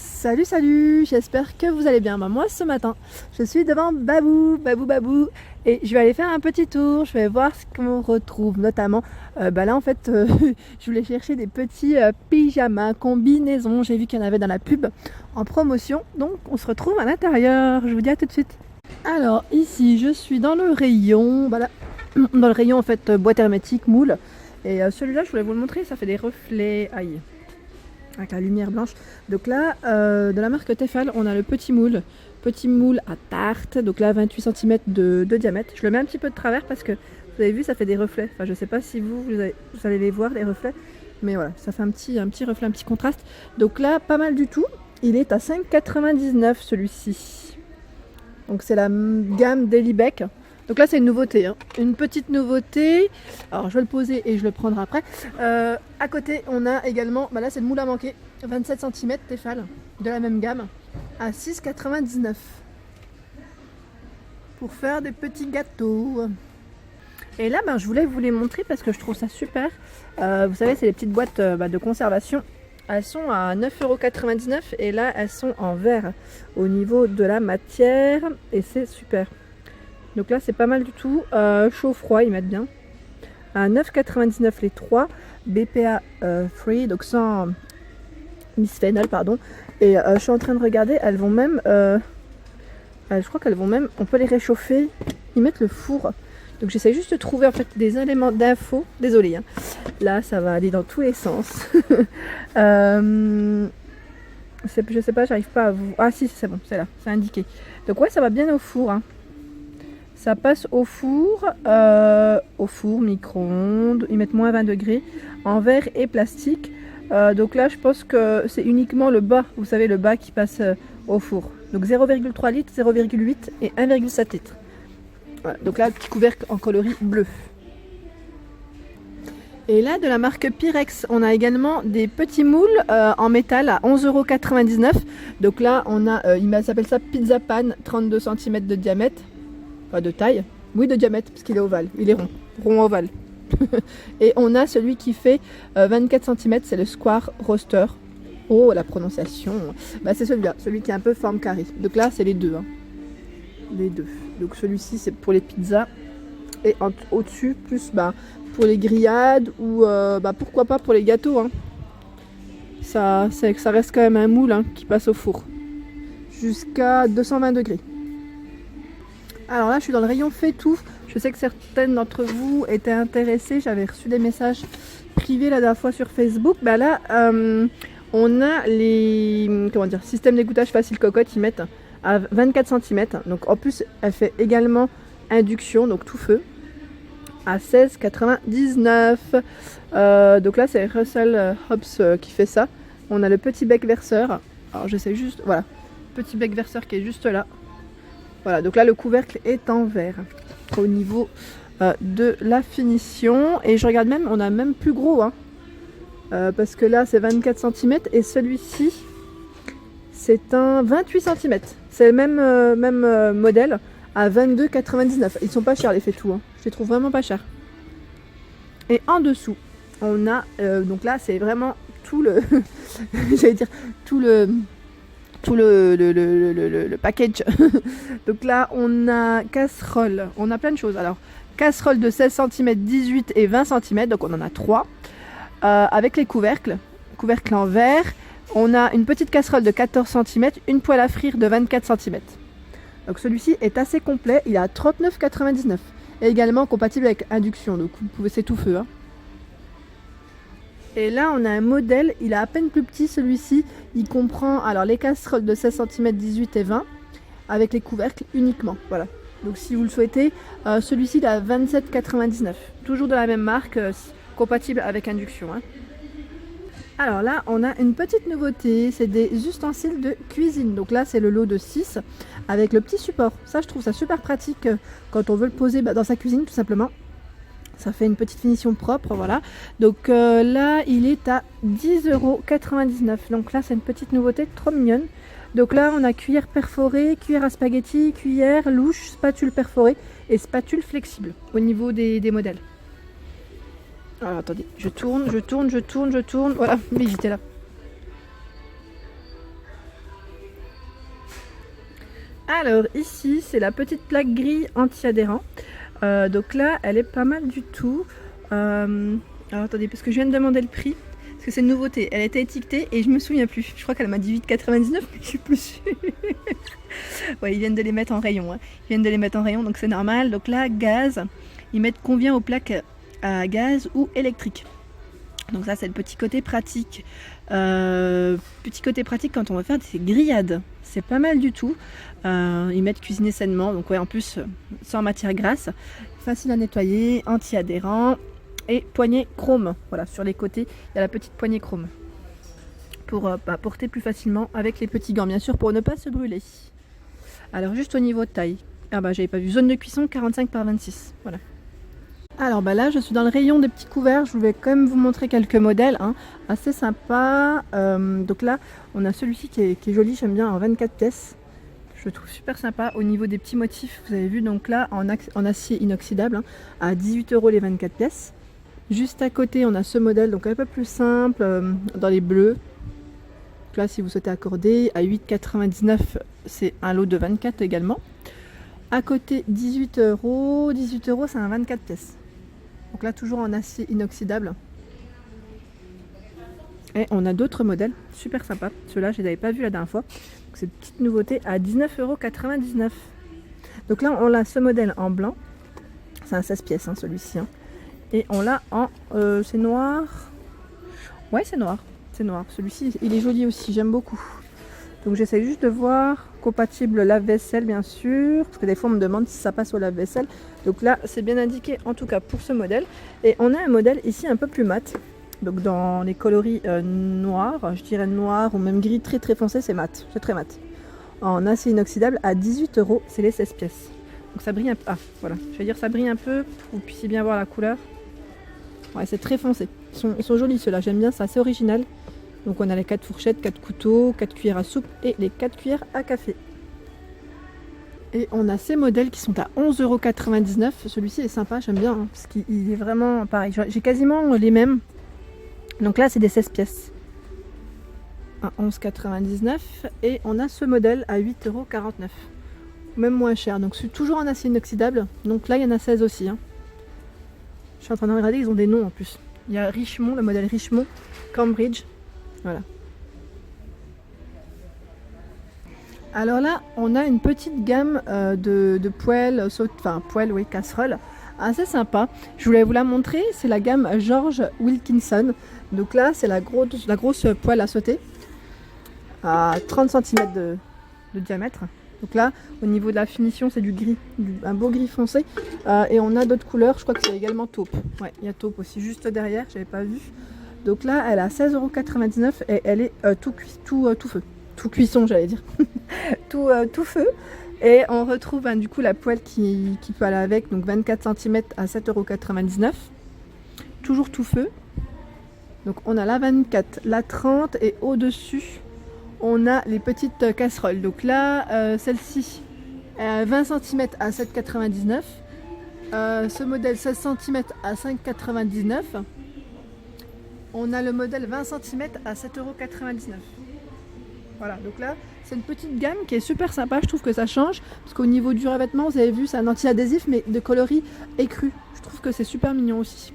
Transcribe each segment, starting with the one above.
Salut, salut, j'espère que vous allez bien. Moi ce matin, je suis devant Babou, et je vais aller faire un petit tour, je vais voir ce qu'on retrouve, notamment, là en fait, je voulais chercher des petits pyjamas, combinaisons, j'ai vu qu'il y en avait dans la pub en promotion, donc on se retrouve à l'intérieur, je vous dis à tout de suite. Alors ici, je suis dans le rayon, dans le rayon en fait, boîte hermétique, moule, et celui-là, je voulais vous le montrer, ça fait des reflets, aïe, avec la lumière blanche. Donc là, de la marque Tefal, on a le petit moule à tarte, donc là 28 cm de diamètre. Je le mets un petit peu de travers parce que vous avez vu, ça fait des reflets. Enfin, je sais pas si vous allez les voir, les reflets, mais voilà, ça fait un petit reflet, un petit contraste. Donc là, pas mal du tout. Il est à 5,99 celui-ci. Donc c'est la gamme Daily Beck. Donc là c'est une nouveauté, hein. Une petite nouveauté. Alors je vais le poser et je le prendrai après. À côté on a également, là c'est le moule à manquer, 27 cm Tefal, de la même gamme, à 6,99 pour faire des petits gâteaux. Et là je voulais vous les montrer parce que je trouve ça super. Vous savez, c'est les petites boîtes de conservation. Elles sont à 9,99 € et là elles sont en verre au niveau de la matière et c'est super. Donc là c'est pas mal du tout, chaud-froid ils mettent bien. À 9,99 les 3, BPA free, donc sans bisphénol pardon. Et je suis en train de regarder, elles vont même, je crois qu'elles vont même, on peut les réchauffer, ils mettent le four. Donc j'essaie juste de trouver en fait des éléments d'info, désolé hein. Là ça va aller dans tous les sens. Je sais pas, j'arrive pas à vous... Ah si c'est bon, c'est là, c'est indiqué. Donc ouais, ça va bien au four hein. Ça passe au four micro-ondes, ils mettent moins 20 degrés, en verre et plastique. Donc là, je pense que c'est uniquement le bas, vous savez, le bas qui passe au four. Donc 0,3 litres, 0,8 et 1,7 litres. Voilà, donc là, le petit couvercle en coloris bleu. Et là, de la marque Pyrex, on a également des petits moules en métal à 11,99 €. Donc là, on a, il s'appelle ça Pizza Pan, 32 cm de diamètre. De taille, oui de diamètre parce qu'il est ovale, il est rond ovale. Et on a celui qui fait 24 cm, c'est le Square Roaster. Oh la prononciation, c'est celui-là, celui qui est un peu forme carré. Donc là c'est les deux, hein. Les deux. Donc celui-ci c'est pour les pizzas et au-dessus plus pour les grillades ou pourquoi pas pour les gâteaux, hein. Ça reste quand même un moule hein, qui passe au four jusqu'à 220 degrés. Alors là, je suis dans le rayon fait tout. Je sais que certaines d'entre vous étaient intéressées. J'avais reçu des messages privés la dernière fois sur Facebook. Là, on a les système d'égouttage facile cocotte. Ils mettent à 24 cm. Donc en plus, elle fait également induction, donc tout feu, à 16,99 €. Donc là, c'est Russell Hobbs qui fait ça. On a le petit bec verseur. Alors j'essaie juste, voilà, petit bec verseur qui est juste là. Voilà, donc là le couvercle est en verre au niveau de la finition. Et je regarde même, on a même plus gros hein, parce que là c'est 24 cm et celui-ci c'est un 28 cm. C'est le même modèle à 22,99 €. Ils sont pas chers les Faitout, hein. Je les trouve vraiment pas chers. Et en dessous on a, donc là c'est vraiment tout le, j'allais dire tout le package. Donc là on a casserole, on a plein de choses. Alors casserole de 16 cm, 18 et 20 cm, donc on en a 3 avec les couvercles en verre. On a une petite casserole de 14 cm, une poêle à frire de 24 cm. Donc celui-ci est assez complet, il est à 39,99 € et également compatible avec induction, donc vous pouvez, c'est tout feu hein. Et là on a un modèle, il est à peine plus petit celui-ci, il comprend alors les casseroles de 16 cm, 18 et 20 avec les couvercles uniquement, voilà. Donc si vous le souhaitez, celui-ci il est à 27,99 €, toujours de la même marque, compatible avec induction hein. Alors là on a une petite nouveauté, c'est des ustensiles de cuisine. Donc là c'est le lot de 6 avec le petit support, ça je trouve ça super pratique quand on veut le poser dans sa cuisine tout simplement. Ça fait une petite finition propre, voilà. Donc là, il est à 10,99 €. Donc là, c'est une petite nouveauté trop mignonne. Donc là, on a cuillère perforée, cuillère à spaghetti, cuillère, louche, spatule perforée et spatule flexible au niveau des modèles. Alors attendez, je tourne. Voilà, mais j'étais là. Alors ici c'est la petite plaque gris anti-adhérent. Donc là elle est pas mal du tout. Alors attendez, parce que je viens de demander le prix. Parce que c'est une nouveauté. Elle était étiquetée et je me souviens plus. Je crois qu'elle m'a dit 8,99 mais je suis plus sûre. Ouais, ils viennent de les mettre en rayon. Hein. Ils viennent de les mettre en rayon donc c'est normal. Donc là, gaz, ils mettent combien aux plaques à gaz ou électrique. Donc ça c'est le petit côté pratique. Petit côté pratique quand on va faire des grillades. C'est pas mal du tout. Ils mettent cuisiner sainement. Donc ouais, en plus sans matière grasse. Facile à nettoyer, anti-adhérent. Et poignée chrome, voilà, sur les côtés il y a la petite poignée chrome pour porter plus facilement avec les petits gants, bien sûr, pour ne pas se brûler. Alors juste au niveau de taille, j'avais pas vu, zone de cuisson 45 par 26, voilà. Alors là je suis dans le rayon des petits couverts, je vais quand même vous montrer quelques modèles, hein, assez sympa. Donc là on a celui-ci qui est joli, j'aime bien, en 24 pièces. Je le trouve super sympa au niveau des petits motifs, vous avez vu, donc là en acier inoxydable, hein, à 18 € les 24 pièces. Juste à côté, on a ce modèle, donc un peu plus simple, dans les bleus. Donc là, si vous souhaitez accorder, à 8,99 €, c'est un lot de 24 également. À côté, 18 €. 18 €, c'est un 24 pièces. Donc là, toujours en acier inoxydable. Et on a d'autres modèles, super sympas. Ceux-là, je ne les avais pas vus la dernière fois. Donc c'est une petite nouveauté à 19,99 €. Donc là, on a ce modèle en blanc. C'est un 16 pièces, hein, celui-ci. Hein. Et on l'a en... c'est noir. Ouais, c'est noir. C'est noir. Celui-ci, il est joli aussi. J'aime beaucoup. Donc j'essaie juste de voir. Compatible lave-vaisselle, bien sûr. Parce que des fois, on me demande si ça passe au lave-vaisselle. Donc là, c'est bien indiqué, en tout cas, pour ce modèle. Et on a un modèle ici un peu plus mat. Donc dans les coloris noirs, je dirais noir ou même gris très très foncé, c'est mat. C'est très mat. En acier inoxydable à 18 €. C'est les 16 pièces. Donc ça brille un peu. Ah, voilà. Je vais dire ça brille un peu pour que vous puissiez bien voir la couleur. Ouais, c'est très foncé. Ils sont jolis ceux-là, j'aime bien, c'est assez original. Donc on a les 4 fourchettes, 4 couteaux, 4 cuillères à soupe et les 4 cuillères à café. Et on a ces modèles qui sont à 11,99 €. Celui-ci est sympa, j'aime bien, hein, parce qu'il est vraiment pareil. J'ai quasiment les mêmes. Donc là, c'est des 16 pièces. À 11,99 €. Et on a ce modèle à 8,49 €. Même moins cher. Donc c'est toujours en acier inoxydable. Donc là, il y en a 16 aussi. Hein. Je suis en train de regarder, ils ont des noms en plus. Il y a Richemont, le modèle Richemont, Cambridge. Voilà. Alors là, on a une petite gamme de poêles, poêles, oui, casseroles, assez sympa. Je voulais vous la montrer, c'est la gamme George Wilkinson. Donc là, c'est la grosse poêle à sauter, à 30 cm de diamètre. Donc là, au niveau de la finition, c'est du gris, un beau gris foncé. Et on a d'autres couleurs, je crois que c'est également taupe. Ouais, il y a taupe aussi juste derrière, j'avais pas vu. Donc là, elle a 16,99 € et elle est tout feu. Tout cuisson, j'allais dire. tout feu. Et on retrouve du coup la poêle qui peut aller avec, donc 24 cm à 7,99 €. Toujours tout feu. Donc on a la 24, la 30 et au-dessus, on a les petites casseroles. Donc là, celle-ci, 20 cm à 7,99 €. Ce modèle 16 cm à 5,99 €. On a le modèle 20 cm à 7,99 €. Voilà, donc là, c'est une petite gamme qui est super sympa. Je trouve que ça change. Parce qu'au niveau du revêtement, vous avez vu, c'est un anti-adhésif, mais de coloris écru. Je trouve que c'est super mignon aussi.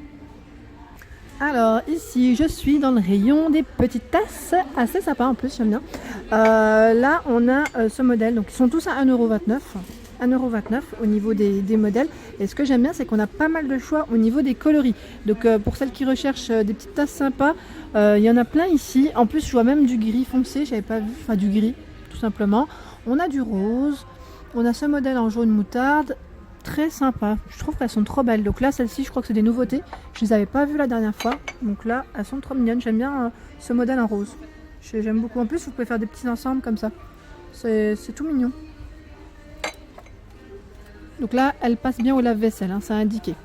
Alors ici je suis dans le rayon des petites tasses, assez sympa en plus, j'aime bien. Là on a ce modèle, donc ils sont tous à 1,29 €. 1,29 € au niveau des modèles. Et ce que j'aime bien, c'est qu'on a pas mal de choix au niveau des coloris. Donc pour celles qui recherchent des petites tasses sympas, il y en a plein ici. En plus je vois même du gris foncé, j'avais pas vu, enfin du gris tout simplement. On a du rose, on a ce modèle en jaune moutarde. Très sympa, je trouve qu'elles sont trop belles. Donc là, celles-ci, je crois que c'est des nouveautés. Je les avais pas vues la dernière fois. Donc là, elles sont trop mignonnes. J'aime bien ce modèle en rose. J'aime beaucoup. En plus, vous pouvez faire des petits ensembles comme ça. C'est tout mignon. Donc là, elles passent bien au lave-vaisselle, hein, c'est indiqué.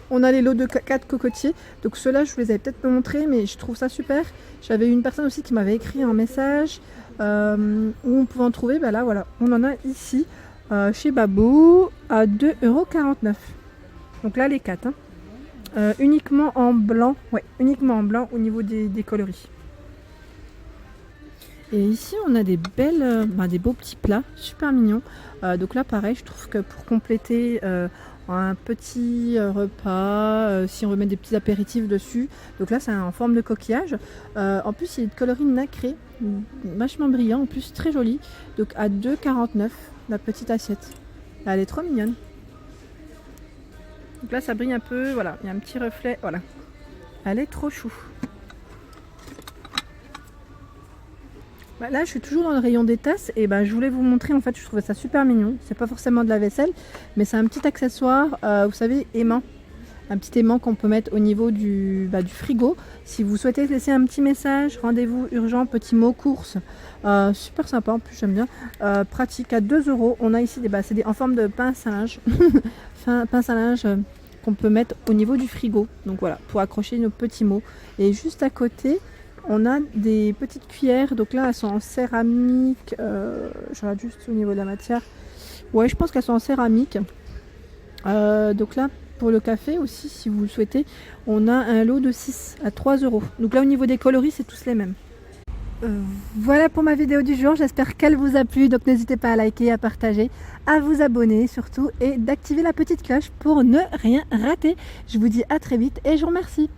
On a les lots de 4 cocotiers. Donc ceux-là, je vous les avais peut-être pas montrés, mais je trouve ça super. J'avais une personne aussi qui m'avait écrit un message où on pouvait en trouver. Ben là, voilà, on en a ici. Chez Babou à 2,49 €. Donc là les 4 hein. Uniquement en blanc, ouais, uniquement en blanc au niveau des coloris. Et ici, on a des belles, des beaux petits plats, super mignons. Donc là, pareil, je trouve que pour compléter un petit repas, si on veut mettre des petits apéritifs dessus. Donc là, c'est en forme de coquillage. En plus, il y a des coloris nacrés, vachement brillant, en plus très joli. Donc à 2,49 la petite assiette. Là, elle est trop mignonne. Donc là, ça brille un peu, voilà, il y a un petit reflet, voilà. Elle est trop chou. Là, je suis toujours dans le rayon des tasses et je voulais vous montrer, en fait, je trouvais ça super mignon. C'est pas forcément de la vaisselle, mais c'est un petit accessoire, vous savez, aimant. Un petit aimant qu'on peut mettre au niveau du frigo. Si vous souhaitez laisser un petit message, rendez-vous urgent, petit mot, course. Super sympa, en plus j'aime bien. Pratique à 2 €. On a ici c'est en forme de pince à linge. Pince à linge qu'on peut mettre au niveau du frigo. Donc voilà, pour accrocher nos petits mots. Et juste à côté, on a des petites cuillères. Donc là, elles sont en céramique. Je regarde juste au niveau de la matière. Ouais, je pense qu'elles sont en céramique. Donc là, pour le café aussi, si vous le souhaitez, on a un lot de 6 à 3 €. Donc là, au niveau des coloris, c'est tous les mêmes. Voilà pour ma vidéo du jour, j'espère qu'elle vous a plu, donc n'hésitez pas à liker, à partager, à vous abonner surtout et d'activer la petite cloche pour ne rien rater. Je vous dis à très vite et je vous remercie.